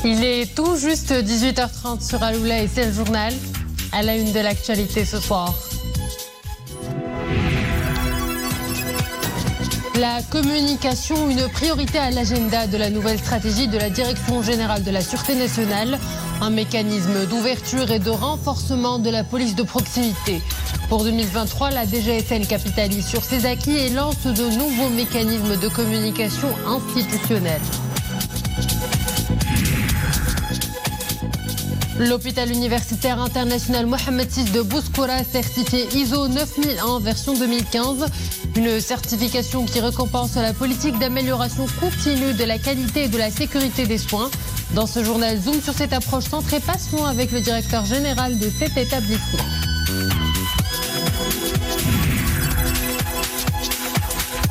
Il est tout juste 18h30 sur Aloula et c'est le journal. À la une de l'actualité ce soir. La communication, une priorité à l'agenda de la nouvelle stratégie de la Direction générale de la Sûreté nationale. Un mécanisme d'ouverture et de renforcement de la police de proximité. Pour 2023, la DGSN capitalise sur ses acquis et lance de nouveaux mécanismes de communication institutionnelle. L'hôpital universitaire international Mohamed VI de Bouskoura, certifié ISO 9001 version 2015. Une certification qui récompense la politique d'amélioration continue de la qualité et de la sécurité des soins. Dans ce journal, zoom sur cette approche centrée patient avec le directeur général de cet établissement.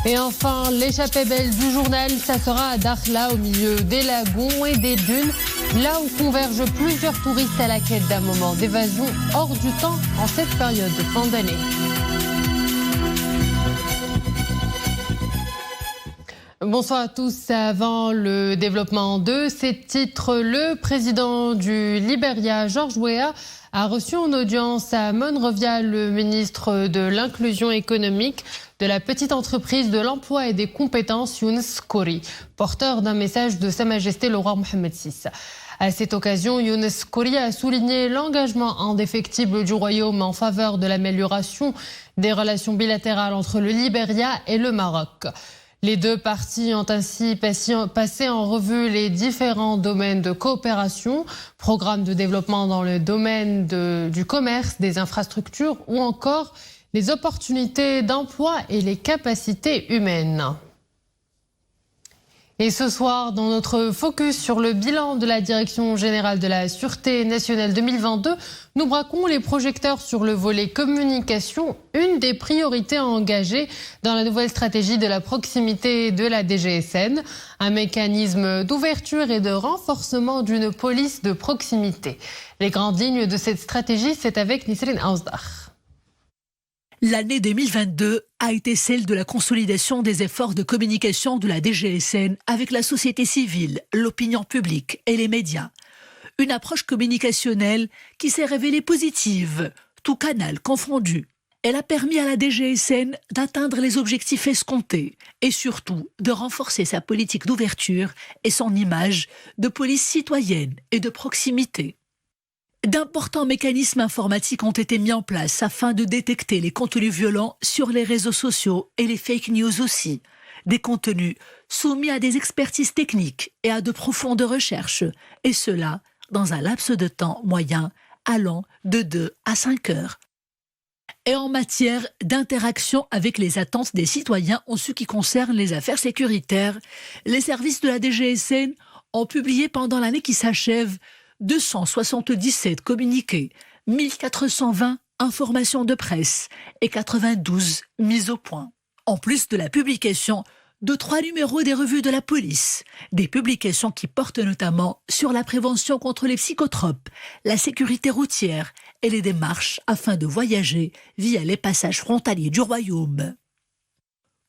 Et enfin, l'échappée belle du journal, ça sera à Dakhla, au milieu des lagons et des dunes, là où convergent plusieurs touristes à la quête d'un moment d'évasion hors du temps en cette période de fin d'année. Bonsoir à tous. Avant le développement de ces titres, le président du Libéria, George Weah, a reçu en audience à Monrovia le ministre de l'Inclusion économique, de la petite entreprise, de l'emploi et des compétences, Younes Khoury, porteur d'un message de Sa Majesté le roi Mohamed VI. À cette occasion, Younes Khoury a souligné l'engagement indéfectible du royaume en faveur de l'amélioration des relations bilatérales entre le Libéria et le Maroc. Les deux parties ont ainsi passé en revue les différents domaines de coopération, programmes de développement dans le domaine du commerce, des infrastructures ou encore les opportunités d'emploi et les capacités humaines. Et ce soir, dans notre focus sur le bilan de la Direction générale de la Sûreté nationale 2022, nous braquons les projecteurs sur le volet communication, une des priorités à engager dans la nouvelle stratégie de la proximité de la DGSN, un mécanisme d'ouverture et de renforcement d'une police de proximité. Les grandes lignes de cette stratégie, c'est avec Nisrine Aouzdar. L'année 2022 a été celle de la consolidation des efforts de communication de la DGSN avec la société civile, l'opinion publique et les médias. Une approche communicationnelle qui s'est révélée positive, tout canal confondu. Elle a permis à la DGSN d'atteindre les objectifs escomptés et surtout de renforcer sa politique d'ouverture et son image de police citoyenne et de proximité. D'importants mécanismes informatiques ont été mis en place afin de détecter les contenus violents sur les réseaux sociaux et les fake news aussi. Des contenus soumis à des expertises techniques et à de profondes recherches, et cela dans un laps de temps moyen allant de 2 à 5 heures. Et en matière d'interaction avec les attentes des citoyens en ce qui concerne les affaires sécuritaires, les services de la DGSN ont publié pendant l'année qui s'achève 277 communiqués, 1420 informations de presse et 92 mises au point. En plus de la publication de 3 numéros des revues de la police, des publications qui portent notamment sur la prévention contre les psychotropes, la sécurité routière et les démarches afin de voyager via les passages frontaliers du royaume.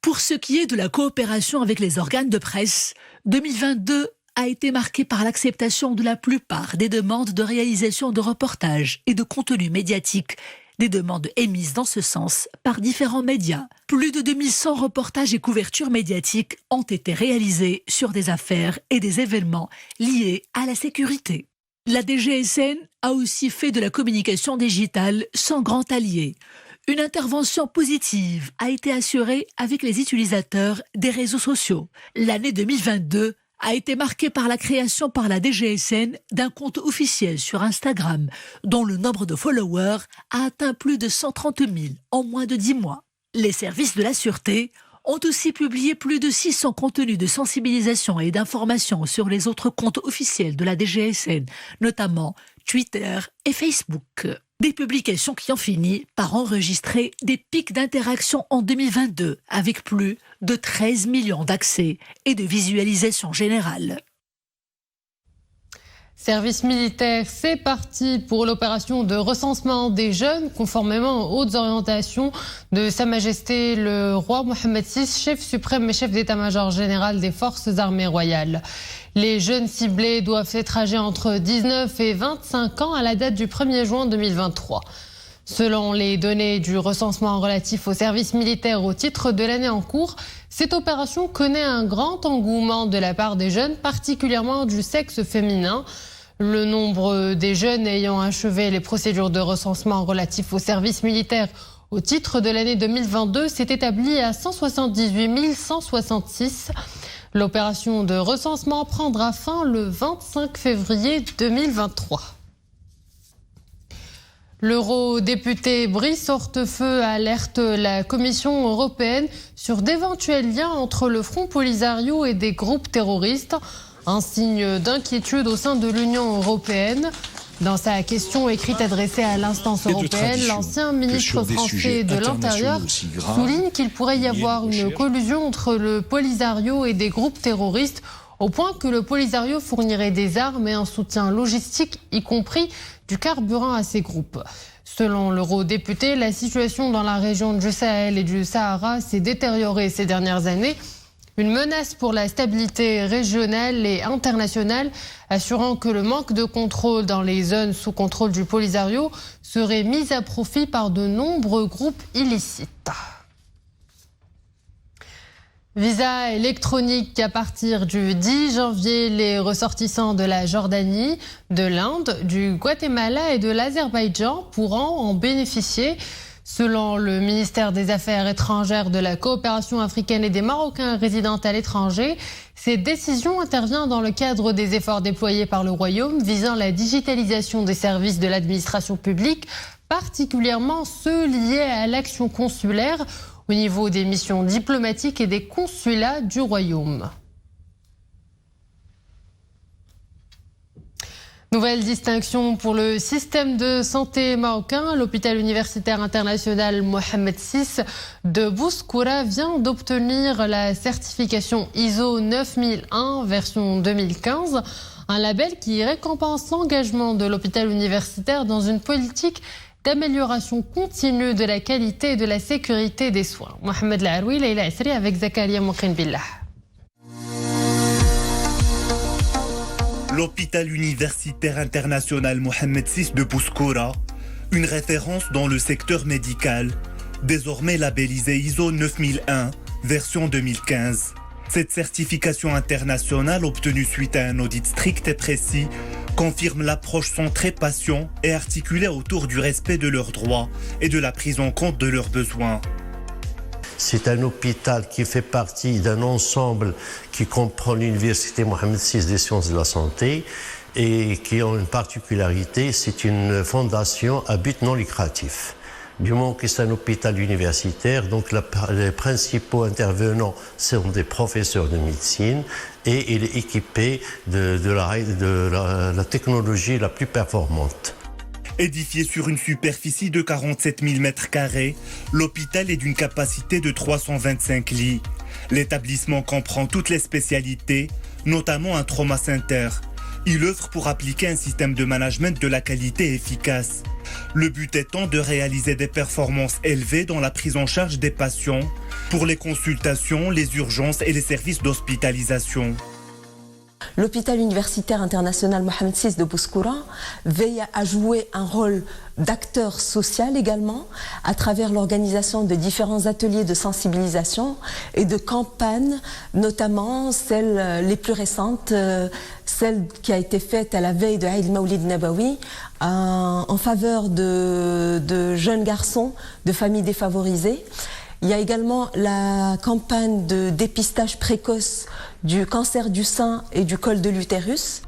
Pour ce qui est de la coopération avec les organes de presse, 2022 a été marqué par l'acceptation de la plupart des demandes de réalisation de reportages et de contenus médiatiques, des demandes émises dans ce sens par différents médias. Plus de 2100 reportages et couvertures médiatiques ont été réalisés sur des affaires et des événements liés à la sécurité. La DGSN a aussi fait de la communication digitale son grand allié. Une intervention positive a été assurée avec les utilisateurs des réseaux sociaux. L'année 2022 a été marquée par la création par la DGSN d'un compte officiel sur Instagram, dont le nombre de followers a atteint plus de 130 000 en moins de 10 mois. Les services de la sûreté ont aussi publié plus de 600 contenus de sensibilisation et d'information sur les autres comptes officiels de la DGSN, notamment Twitter et Facebook. Des publications qui ont fini par enregistrer des pics d'interaction en 2022, avec plus de 13 millions d'accès et de visualisations générales. Service militaire, c'est parti pour l'opération de recensement des jeunes, conformément aux hautes orientations de Sa Majesté le roi Mohammed VI, chef suprême et chef d'état-major général des forces armées royales. Les jeunes ciblés doivent être âgés entre 19 et 25 ans à la date du 1er juin 2023. Selon les données du recensement relatif au service militaire au titre de l'année en cours, cette opération connaît un grand engouement de la part des jeunes, particulièrement du sexe féminin. Le nombre des jeunes ayant achevé les procédures de recensement relatif au service militaire au titre de l'année 2022 s'est établi à 178 166. L'opération de recensement prendra fin le 25 février 2023. L'eurodéputé Brice Hortefeux alerte la Commission européenne sur d'éventuels liens entre le Front Polisario et des groupes terroristes, un signe d'inquiétude au sein de l'Union européenne. Dans sa question écrite adressée à l'instance européenne, l'ancien ministre français de l'Intérieur souligne qu'il pourrait y avoir une collusion entre le Polisario et des groupes terroristes, au point que le Polisario fournirait des armes et un soutien logistique, y compris du carburant à ces groupes. Selon l'eurodéputé, la situation dans la région du Sahel et du Sahara s'est détériorée ces dernières années. Une menace pour la stabilité régionale et internationale, assurant que le manque de contrôle dans les zones sous contrôle du Polisario serait mis à profit par de nombreux groupes illicites. Visa électronique à partir du 10 janvier, les ressortissants de la Jordanie, de l'Inde, du Guatemala et de l'Azerbaïdjan pourront en bénéficier. Selon le ministère des Affaires étrangères, de la coopération africaine et des Marocains résidant à l'étranger, cette décision intervient dans le cadre des efforts déployés par le Royaume visant la digitalisation des services de l'administration publique, particulièrement ceux liés à l'action consulaire au niveau des missions diplomatiques et des consulats du Royaume. Nouvelle distinction pour le système de santé marocain. L'hôpital universitaire international Mohammed VI de Bouskoura vient d'obtenir la certification ISO 9001 version 2015, un label qui récompense l'engagement de l'hôpital universitaire dans une politique d'amélioration continue de la qualité et de la sécurité des soins. Mohamed Laroui, Leïla Esri avec Zakaria Moukhin Billah. L'hôpital universitaire international Mohammed VI de Bouskoura, une référence dans le secteur médical, désormais labellisé ISO 9001, version 2015. Cette certification internationale, obtenue suite à un audit strict et précis, confirme l'approche centrée patient et articulée autour du respect de leurs droits et de la prise en compte de leurs besoins. C'est un hôpital qui fait partie d'un ensemble qui comprend l'université Mohammed VI des sciences de la santé et qui a une particularité, c'est une fondation à but non lucratif. Du moment que c'est un hôpital universitaire, donc les principaux intervenants sont des professeurs de médecine et il est équipé de la technologie la plus performante. Édifié sur une superficie de 47 000 m², l'hôpital est d'une capacité de 325 lits. L'établissement comprend toutes les spécialités, notamment un trauma center. Il œuvre pour appliquer un système de management de la qualité efficace. Le but étant de réaliser des performances élevées dans la prise en charge des patients, pour les consultations, les urgences et les services d'hospitalisation. L'hôpital universitaire international Mohammed VI de Bouskoura veille à jouer un rôle d'acteur social également à travers l'organisation de différents ateliers de sensibilisation et de campagnes, notamment celles les plus récentes, celle qui a été faite à la veille de Aïd Maoulid Nabawi en faveur de jeunes garçons de familles défavorisées. Il y a également la campagne de dépistage précoce du cancer du sein et du col de l'utérus.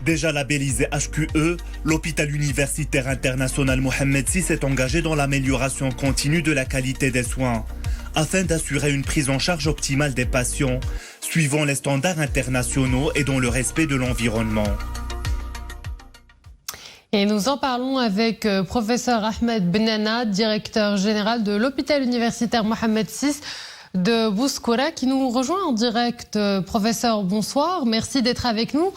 Déjà labellisé HQE, l'hôpital universitaire international Mohammed VI est engagé dans l'amélioration continue de la qualité des soins, afin d'assurer une prise en charge optimale des patients, suivant les standards internationaux et dans le respect de l'environnement. Et nous en parlons avec professeur Ahmed Benana, directeur général de l'hôpital universitaire Mohammed VI de Bouskoura, qui nous rejoint en direct. Professeur, bonsoir, merci d'être avec nous.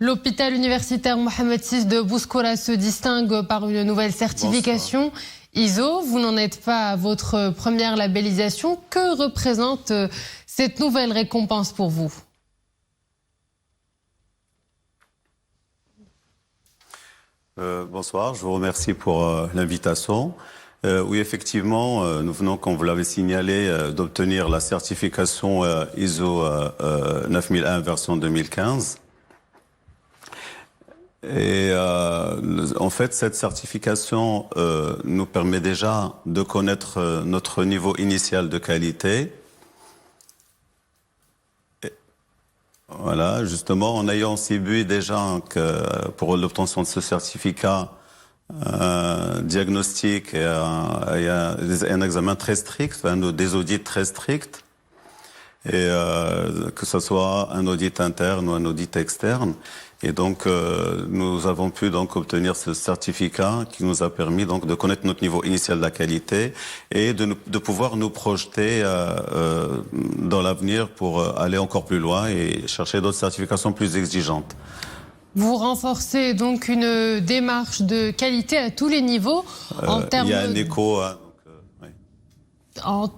L'hôpital universitaire Mohamed VI de Bouskoura se distingue par une nouvelle certification. Bonsoir. ISO, vous n'en êtes pas à votre première labellisation. Que représente cette nouvelle récompense pour vous? Bonsoir, je vous remercie pour l'invitation. Oui, effectivement, nous venons, comme vous l'avez signalé, d'obtenir la certification ISO 9001 version 2015. Et en fait, cette certification nous permet déjà de connaître notre niveau initial de qualité. Et voilà, justement, en ayant ciblé déjà pour l'obtention de ce certificat, un diagnostic et un examen très strict, des audits très stricts, et que ce soit un audit interne ou un audit externe. Et donc, nous avons pu donc obtenir ce certificat qui nous a permis donc de connaître notre niveau initial de la qualité et de pouvoir nous projeter dans l'avenir pour aller encore plus loin et chercher d'autres certifications plus exigeantes. Vous renforcez donc une démarche de qualité à tous les niveaux en termes. Il y a un écho. Hein, donc, oui. En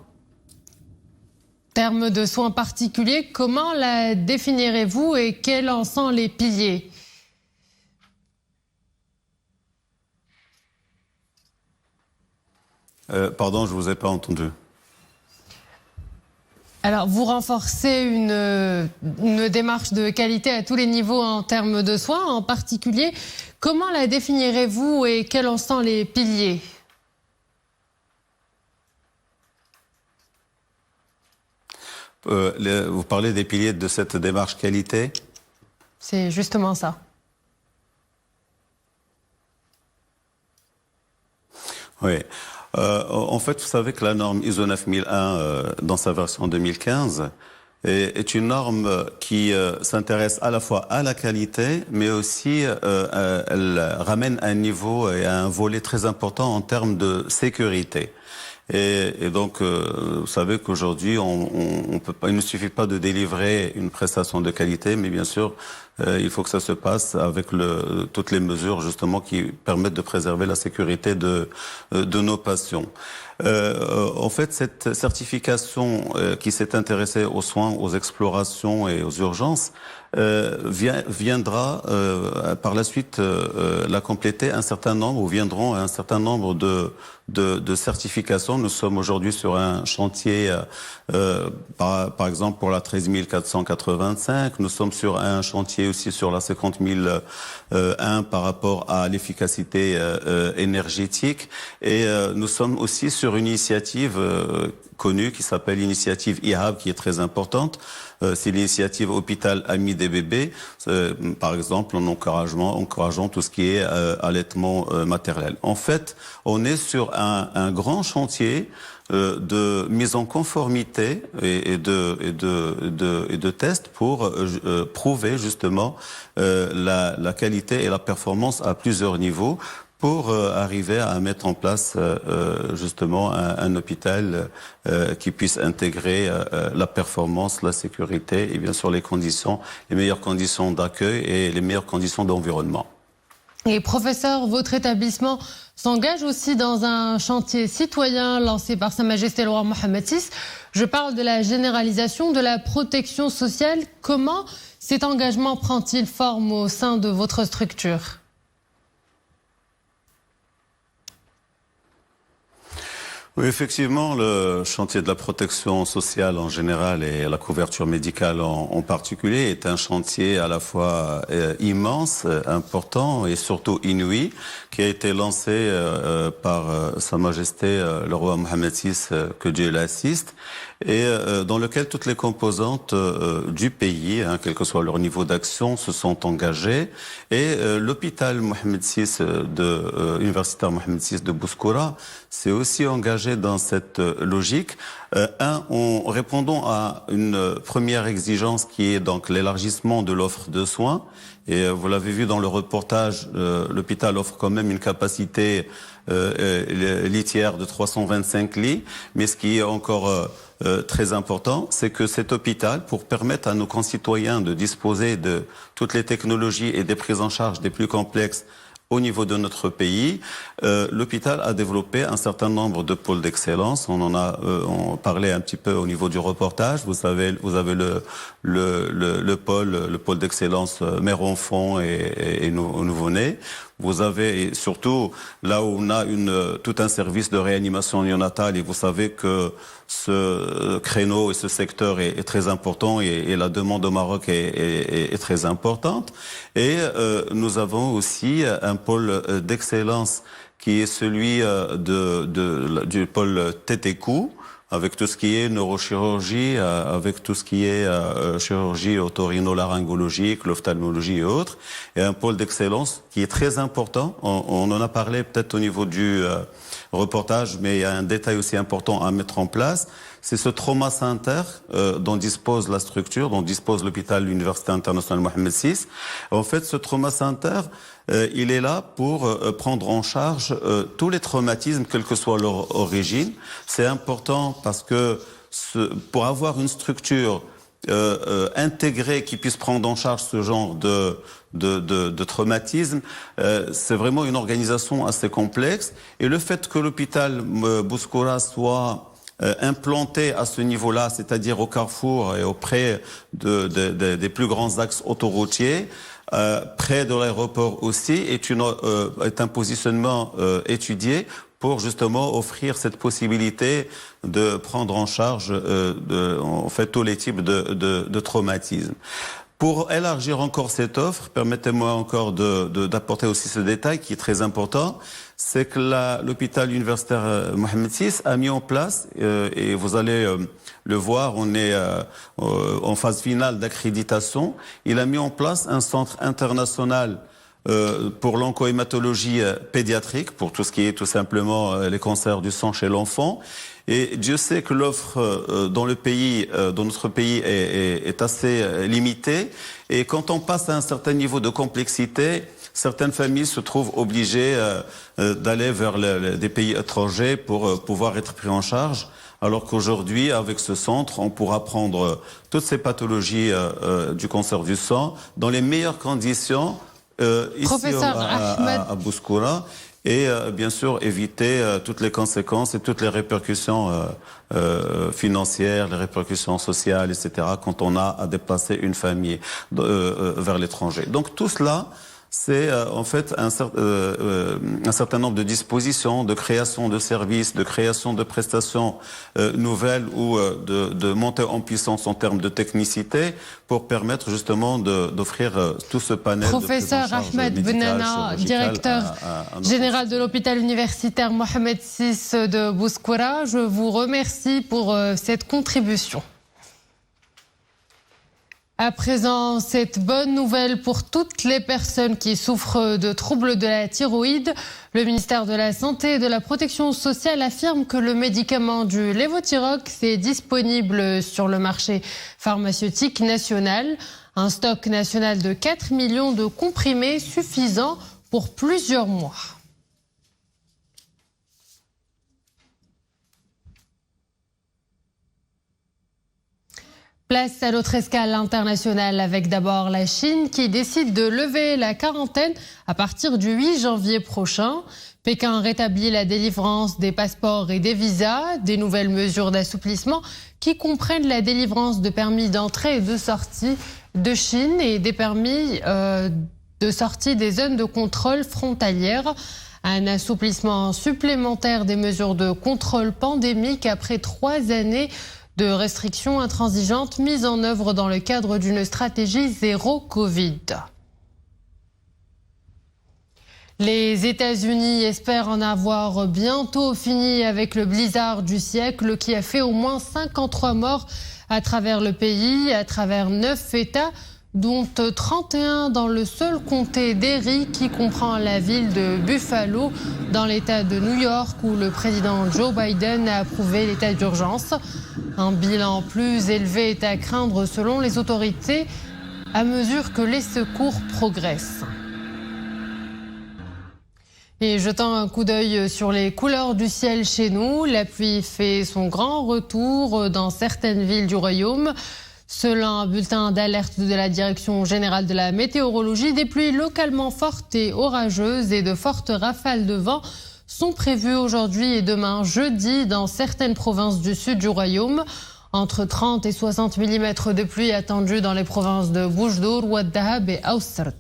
termes de soins particuliers, comment la définirez-vous et quels en sont les piliers? Pardon, je ne vous ai pas entendu. Alors, vous renforcez une démarche de qualité à tous les niveaux en termes de soins, en particulier. Comment la définirez-vous et quels en sont les piliers? Vous parlez des piliers de cette démarche qualité? C'est justement ça. Oui. En fait, vous savez que la norme ISO 9001, dans sa version 2015, est une norme qui s'intéresse à la fois à la qualité, mais aussi elle ramène un niveau et un volet très important en termes de sécurité. Et donc, vous savez qu'aujourd'hui, on peut pas, il ne suffit pas de délivrer une prestation de qualité, mais bien sûr, il faut que ça se passe avec toutes les mesures justement qui permettent de préserver la sécurité de nos patients. En fait, cette certification qui s'est intéressée aux soins, aux explorations et aux urgences viendra par la suite la compléter un certain nombre, ou viendront un certain nombre de certifications. Nous sommes aujourd'hui sur un chantier, par exemple pour la 13485, nous sommes sur un chantier aussi sur la 50001 par rapport à l'efficacité énergétique, et nous sommes aussi sur une initiative connue qui s'appelle l'initiative IHAB, qui est très importante. C'est l'initiative Hôpital Ami des bébés, par exemple en encourageant tout ce qui est allaitement maternel. En fait, on est sur un grand chantier de mise en conformité et de tests pour prouver justement la qualité et la performance à plusieurs niveaux, pour arriver à mettre en place justement un hôpital qui puisse intégrer la performance, la sécurité et bien sûr les meilleures conditions d'accueil et les meilleures conditions d'environnement. Et professeur, votre établissement s'engage aussi dans un chantier citoyen lancé par Sa Majesté le Roi Mohamed VI. Je parle de la généralisation de la protection sociale. Comment cet engagement prend-il forme au sein de votre structure ? Oui, effectivement, le chantier de la protection sociale en général et la couverture médicale en particulier est un chantier à la fois immense, important et surtout inouï, qui a été lancé par Sa Majesté le Roi Mohamed VI, que Dieu l'assiste, et dans lequel toutes les composantes du pays, quel que soit leur niveau d'action, se sont engagées. Et l'hôpital Mohamed VI universitaire Mohamed VI de Bouskoura s'est aussi engagé s'engager dans cette logique. En répondant à une première exigence qui est donc l'élargissement de l'offre de soins. Et vous l'avez vu dans le reportage, l'hôpital offre quand même une capacité litière de 325 lits. Mais ce qui est encore très important, c'est que cet hôpital, pour permettre à nos concitoyens de disposer de toutes les technologies et des prises en charge des plus complexes au niveau de notre pays, l'hôpital a développé un certain nombre de pôles d'excellence. On parlait un petit peu au niveau du reportage. Vous avez le pôle d'excellence mère-enfant et nouveau-né. Vous avez surtout là où on a tout un service de réanimation néonatale, et vous savez que ce créneau et ce secteur est très important, et la demande au Maroc est très importante. Et nous avons aussi un pôle d'excellence qui est celui du pôle tête et cou, avec tout ce qui est neurochirurgie, avec tout ce qui est chirurgie otorhinolaryngologique, l'ophtalmologie et autres, et un pôle d'excellence qui est très important. On en a parlé peut-être au niveau du reportage, mais il y a un détail aussi important à mettre en place. C'est ce trauma center dont dispose la structure, dont dispose l'hôpital Université internationale Mohamed VI. En fait, ce trauma center, il est là pour prendre en charge tous les traumatismes, quelle que soit leur origine. C'est important parce que pour avoir une structure intégrée qui puisse prendre en charge ce genre de traumatisme, c'est vraiment une organisation assez complexe. Et le fait que l'hôpital Bouskoura soit implanté à ce niveau-là, c'est-à-dire au carrefour et auprès des plus grands axes autoroutiers, près de l'aéroport aussi, est un positionnement étudié pour justement offrir cette possibilité de prendre en charge en fait tous les types de traumatismes. Pour élargir encore cette offre, permettez-moi encore d'apporter aussi ce détail qui est très important, c'est que l'hôpital universitaire Mohamed VI a mis en place, et vous allez le voir, on est en phase finale d'accréditation, il a mis en place un centre international pour l'oncohématologie pédiatrique, pour tout ce qui est tout simplement les cancers du sang chez l'enfant. Et Dieu sait que l'offre dans notre pays est assez limitée. Et quand on passe à un certain niveau de complexité, certaines familles se trouvent obligées d'aller vers des pays étrangers pour pouvoir être pris en charge. Alors qu'aujourd'hui, avec ce centre, on pourra prendre toutes ces pathologies du cancer du sang dans les meilleures conditions ici à Bouskoura. Et bien sûr éviter toutes les conséquences et toutes les répercussions financières, les répercussions sociales, etc. quand on a à déplacer une famille vers l'étranger. Donc tout cela, c'est en fait un certain nombre de dispositions, de création de services, de création de prestations nouvelles ou de montée en puissance en termes de technicité pour permettre justement d'offrir tout ce panel. Professeur Ahmed Benana, directeur général de l'hôpital universitaire Mohamed VI de Bouskoura, je vous remercie pour cette contribution. À présent, cette bonne nouvelle pour toutes les personnes qui souffrent de troubles de la thyroïde. Le ministère de la Santé et de la Protection sociale affirme que le médicament du Levothyrox est disponible sur le marché pharmaceutique national. Un stock national de 4 millions de comprimés suffisant pour plusieurs mois. Place à notre escale internationale avec d'abord la Chine qui décide de lever la quarantaine à partir du 8 janvier prochain. Pékin rétablit la délivrance des passeports et des visas, des nouvelles mesures d'assouplissement qui comprennent la délivrance de permis d'entrée et de sortie de Chine et des permis de sortie des zones de contrôle frontalières. Un assouplissement supplémentaire des mesures de contrôle pandémique après 3 années de restrictions intransigeantes mises en œuvre dans le cadre d'une stratégie zéro Covid. Les États-Unis espèrent en avoir bientôt fini avec le blizzard du siècle qui a fait au moins 53 morts à travers le pays, à travers 9 États. dont 31 dans le seul comté d'Erie qui comprend la ville de Buffalo dans l'État de New York où le président Joe Biden a approuvé l'état d'urgence. Un bilan plus élevé est à craindre selon les autorités à mesure que les secours progressent. Et jetant un coup d'œil sur les couleurs du ciel chez nous, la pluie fait son grand retour dans certaines villes du royaume. Selon un bulletin d'alerte de la Direction générale de la météorologie, des pluies localement fortes et orageuses et de fortes rafales de vent sont prévues aujourd'hui et demain jeudi dans certaines provinces du sud du royaume. Entre 30 et 60 mm de pluie attendus dans les provinces de Boujdour, Ouad Dahab et Aoussert.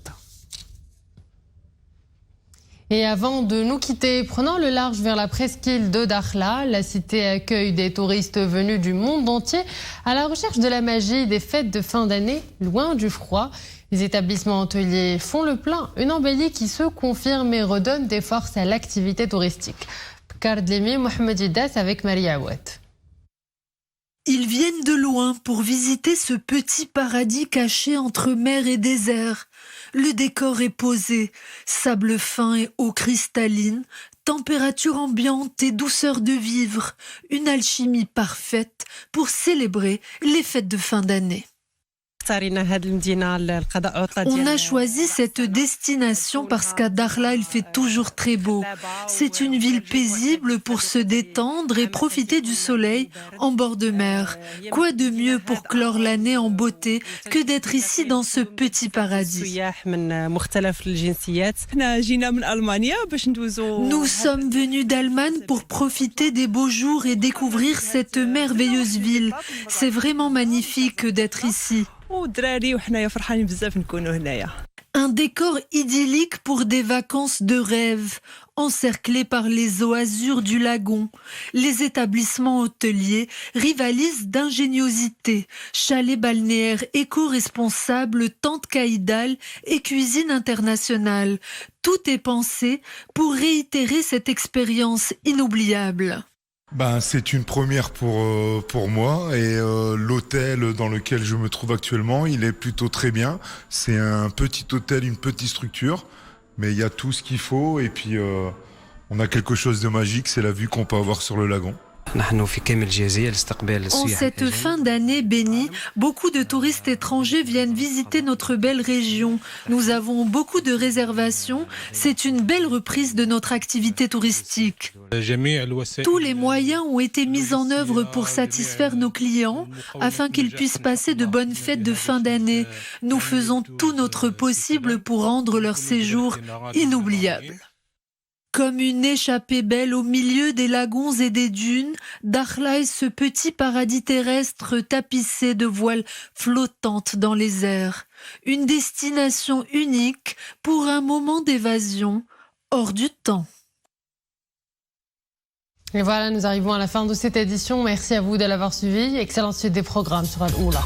Et avant de nous quitter, prenons le large vers la presqu'île de Dakhla. La cité accueille des touristes venus du monde entier à la recherche de la magie des fêtes de fin d'année, loin du froid. Les établissements hôteliers font le plein, une embellie qui se confirme et redonne des forces à l'activité touristique. Kardlemi, Mohamed Iddas avec Maria Aouet. Ils viennent de loin pour visiter ce petit paradis caché entre mer et désert. Le décor est posé, sable fin et eau cristalline, température ambiante et douceur de vivre, une alchimie parfaite pour célébrer les fêtes de fin d'année. On a choisi cette destination parce qu'à Dakhla, il fait toujours très beau. C'est une ville paisible pour se détendre et profiter du soleil en bord de mer. Quoi de mieux pour clore l'année en beauté que d'être ici dans ce petit paradis? Nous sommes venus d'Allemagne pour profiter des beaux jours et découvrir cette merveilleuse ville. C'est vraiment magnifique d'être ici. Un décor idyllique pour des vacances de rêve, encerclés par les eaux azur du lagon. Les établissements hôteliers rivalisent d'ingéniosité. Chalets balnéaires éco-responsables, tentes caïdales et cuisine internationale. Tout est pensé pour réitérer cette expérience inoubliable. C'est une première pour moi et l'hôtel dans lequel je me trouve actuellement, il est plutôt très bien. C'est un petit hôtel, une petite structure, mais il y a tout ce qu'il faut et puis on a quelque chose de magique, c'est la vue qu'on peut avoir sur le lagon. En cette fin d'année bénie, beaucoup de touristes étrangers viennent visiter notre belle région. Nous avons beaucoup de réservations. C'est une belle reprise de notre activité touristique. Tous les moyens ont été mis en œuvre pour satisfaire nos clients afin qu'ils puissent passer de bonnes fêtes de fin d'année. Nous faisons tout notre possible pour rendre leur séjour inoubliable. Comme une échappée belle au milieu des lagons et des dunes, Dakhla est ce petit paradis terrestre tapissé de voiles flottantes dans les airs. Une destination unique pour un moment d'évasion hors du temps. Et voilà, nous arrivons à la fin de cette édition. Merci à vous de l'avoir suivi. Excellente suite des programmes sur Al-Oula.